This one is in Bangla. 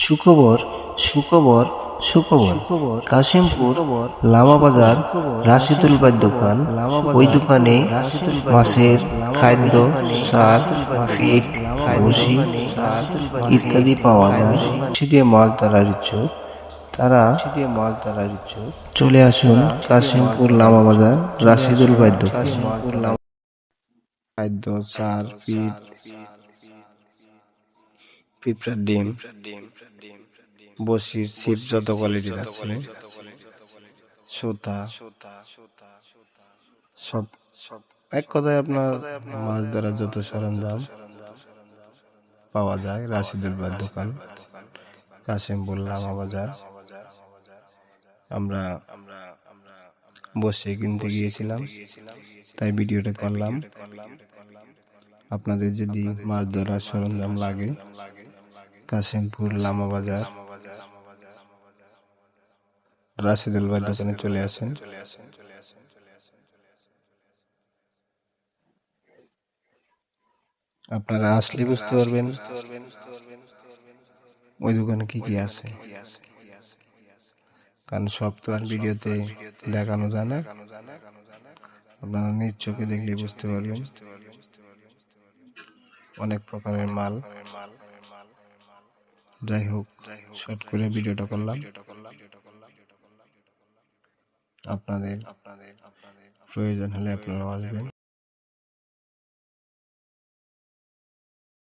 সুখবর সুখবর সুখবর কাশিমপুর লামা বাজার রাশিদুল ভাইয়ের দোকান। ওই দোকানে মাছের খাদ্য, সার, ফিড, ভুসি ইত্যাদি পাওয়া যায়। দিয়ে মাছ ধরার ইচ্ছুক তারা চলে আসুন কাশিমপুর লামা বাজার রাশিদুল ভাইয়ের দোকান। খাদ্য, সার, ফিড, পিঁপড়ার ডিম, বসির ছিপ যত কোয়ালিটির আছে, সুতা, সব এক কথায় আপনার মাছ ধরার যত সরঞ্জাম পাওয়া যায় রাশিদুল ভাইয়ের দোকান, কাশিমপুর লামা বাজার। আমরা বসে কিনতে গিয়েছিলাম, তাই ভিডিওটা করলাম। আপনাদের যদি মাছ ধরার সরঞ্জাম লাগে, কাশিমপুর লামা বাজার রাশিদুল ভাইয়ের দোকানে চলে আসেন। আপনারা আসলে বুঝতে পারবেন ওই দোকানে কি কি আছে, কারণ সব তো আর ভিডিওতে দেখানো যায় না। আপনারা নিজ চোখে দেখলে বুঝতে পারবেন অনেক প্রকারের মাল। যাই হোক, শর্ট করে ভিডিওটা করলাম। আপনাদের প্রয়োজন হলে আপনারা আসবেন।